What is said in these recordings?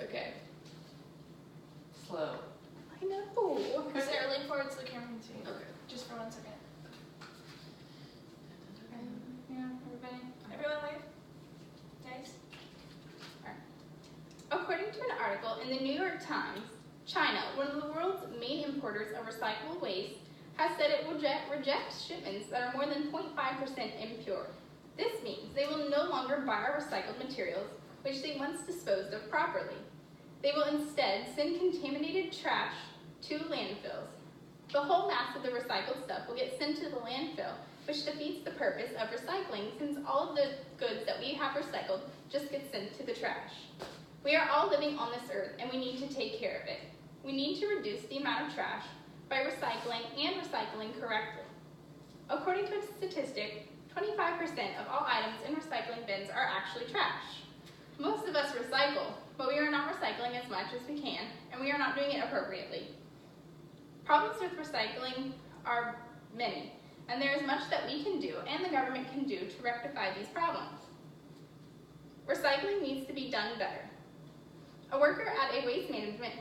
Okay. Slow. I know. Sarah, lean forward so the camera can see you. Okay. Just for 1 second. Yeah, everybody. Everyone wave. Nice. According to an article in the New York Times, China, one of the world's main importers of recyclable waste, has said it will reject shipments that are more than 0.5% impure. This means they will no longer buy our recycled materials, which they once disposed of properly. They will instead send contaminated trash to landfills. The whole mass of the recycled stuff will get sent to the landfill, which defeats the purpose of recycling since all of the goods that we have recycled just get sent to the trash. We are all living on this earth and we need to take care of it. We need to reduce the amount of trash by recycling and recycling correctly. According to a statistic, 25% of all items in recycling bins are actually trash. Most of us recycle, but we are not recycling as much as we can, and we are not doing it appropriately. Problems with recycling are many, and there is much that we can do and the government can do to rectify these problems. Recycling needs to be done better. A worker at a waste management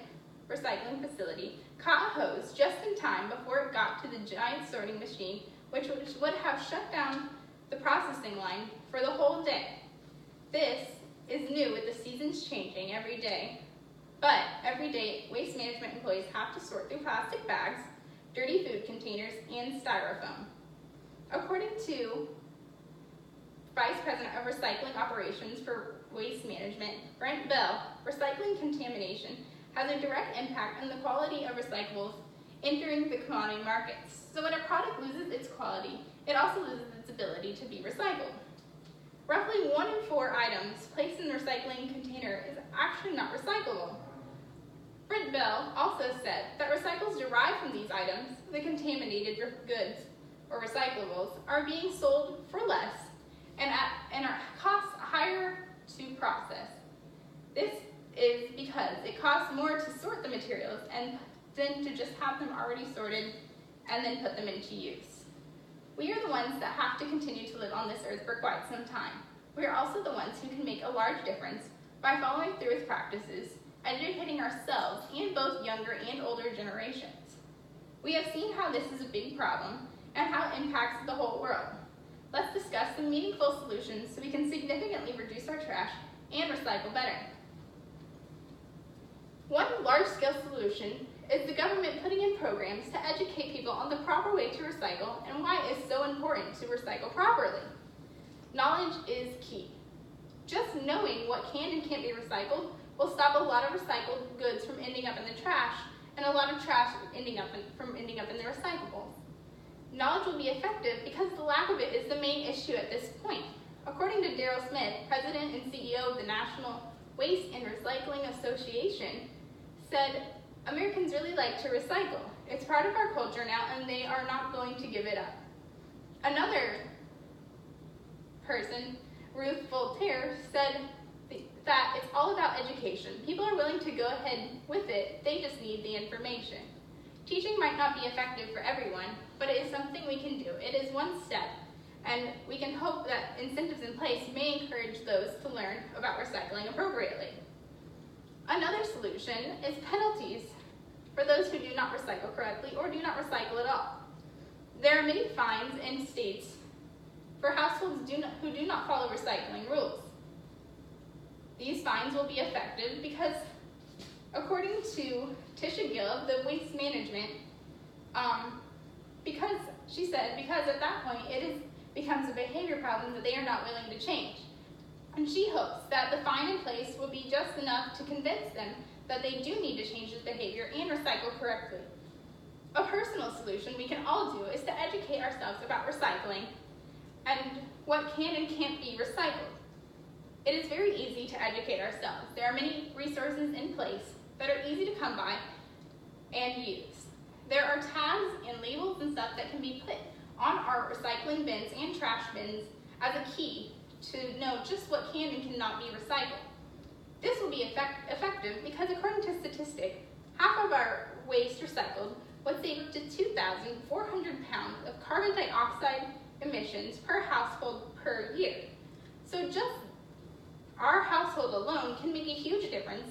recycling facility caught a hose just in time before it got to the giant sorting machine, which would have shut down the processing line for the whole day. This is new with the seasons changing every day, but every day waste management employees have to sort through plastic bags, dirty food containers, and styrofoam. According to Vice President of Recycling Operations for Waste Management, Brent Bell, recycling contamination has a direct impact on the quality of recyclables entering the commodity markets. So when a product loses its quality, it also loses its ability to be recycled. Roughly 1 in 4 items placed in the recycling container is actually not recyclable. Brent Bell also said that recycles derived from these items, the contaminated goods or recyclables, are being sold for less and are cost higher to process. This is because it costs more to sort the materials and than to just have them already sorted and then put them into use. We are the ones that have to continue to live on this earth for quite some time. We are also the ones who can make a large difference by following through with practices, educating ourselves and both younger and older generations. We have seen how this is a big problem and how it impacts the whole world. Let's discuss some meaningful solutions so we can significantly reduce our trash and recycle better. One large-scale solution is the government putting in programs to educate people on the proper way to recycle and why it is so important to recycle properly. Knowledge is key. Just knowing what can and can't be recycled will stop a lot of recycled goods from ending up in the trash and a lot of trash from ending up in the recyclables. Knowledge will be effective because the lack of it is the main issue at this point. According to Daryl Smith, President and CEO of the National Waste and Recycling Association, said, "Americans really like to recycle. It's part of our culture now and they are not going to give it up." Another person, Ruth Voltaire, said that it's all about education. People are willing to go ahead with it, they just need the information. Teaching might not be effective for everyone, but it is something we can do. It is one step, and we can hope that incentives in place may encourage those to learn about recycling appropriately. Another solution is penalties for those who do not recycle correctly or do not recycle at all. There are many fines in states for households who do not follow recycling rules. These fines will be effective because, according to Tisha Gill of the Waste Management, because at that point it becomes a behavior problem that they are not willing to change. And she hopes that the fine in place will be just enough to convince them that they do need to change this behavior and recycle correctly. A personal solution we can all do is to educate ourselves about recycling and what can and can't be recycled. It is very easy to educate ourselves. There are many resources in place that are easy to come by and use. There are tags and labels and stuff that can be put on our recycling bins and trash bins as a key to know just what can and cannot be recycled. This will be effective because, according to statistics, half of our waste recycled would save up to 2,400 pounds of carbon dioxide emissions per household per year. So just our household alone can make a huge difference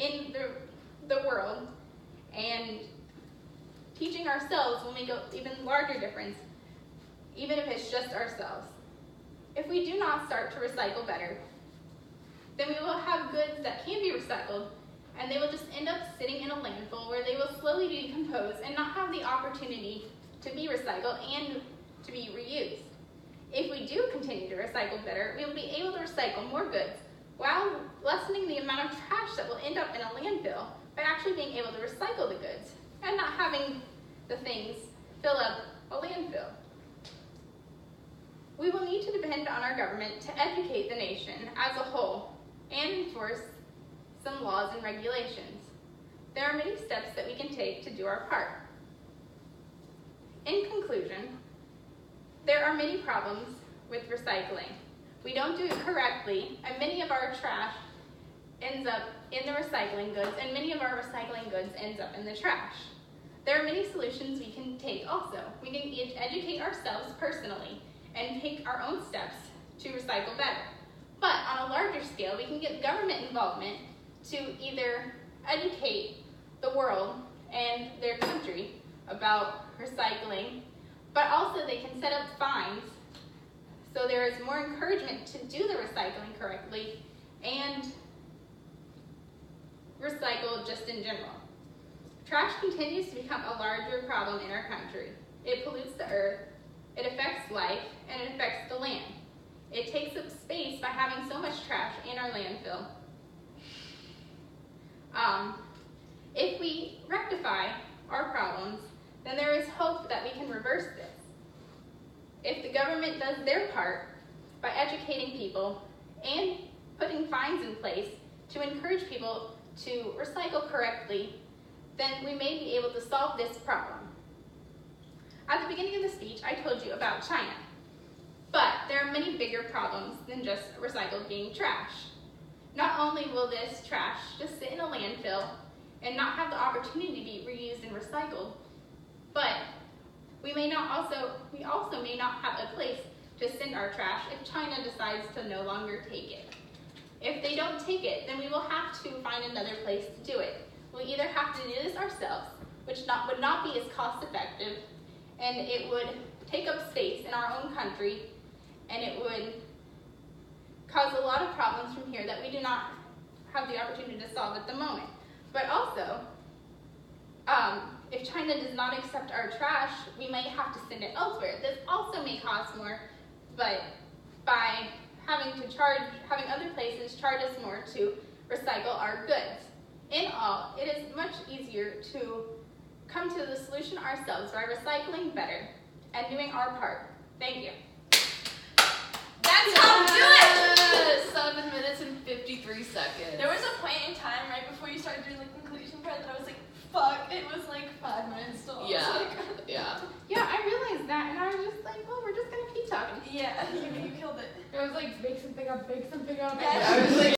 in the world, and teaching ourselves will make an even larger difference, even if it's just ourselves. If we do not start to recycle better, then we will have goods that can be recycled, and they will just end up sitting in a landfill where they will slowly decompose and not have the opportunity to be recycled and to be reused. If we do continue to recycle better, we will be able to recycle more goods while lessening the amount of trash that will end up in a landfill by actually being able to recycle the goods and not having the things fill up a landfill. We will need to depend on our government to educate the nation as a whole and enforce some laws and regulations. There are many steps that we can take to do our part. In conclusion, there are many problems with recycling. We don't do it correctly, and many of our trash ends up in the recycling goods, and many of our recycling goods ends up in the trash. There are many solutions we can take also. We can educate ourselves personally and take our own steps to recycle better. But on a larger scale, we can get government involvement to either educate the world and their country about recycling, but also they can set up fines so there is more encouragement to do the recycling correctly and recycle just in general. Trash continues to become a larger problem in our country. It pollutes the earth, it affects life, and it affects the land. It takes up space by having so much trash in our landfill. If we rectify our problems, then there is hope that we can reverse this. If the government does their part by educating people and putting fines in place to encourage people to recycle correctly, then we may be able to solve this problem. At the beginning of the speech, I told you about China, but there are many bigger problems than just recycled being trash. Not only will this trash just sit in a landfill and not have the opportunity to be reused and recycled, but we also may not have a place to send our trash if China decides to no longer take it. If they don't take it, then we will have to find another place to do it. We'll either have to do this ourselves, which would not be as cost effective, and it would take up space in our own country, and it would cause a lot of problems from here that we do not have the opportunity to solve at the moment. But also, if China does not accept our trash, we might have to send it elsewhere. This also may cost more, but by having other places charge us more to recycle our goods. In all, it is much easier to come to the solution ourselves by recycling better and doing our part. Thank you. That's how to do it! 7 minutes and 53 seconds. There was a point in time right before you started doing the conclusion part that I was like, fuck, it was like 5 minutes still. Yeah, yeah. Yeah, I realized that, and I was just like, well, we're just gonna keep talking. Yeah, you killed it. It was like, bake something up, bake something up. Yeah. I was like,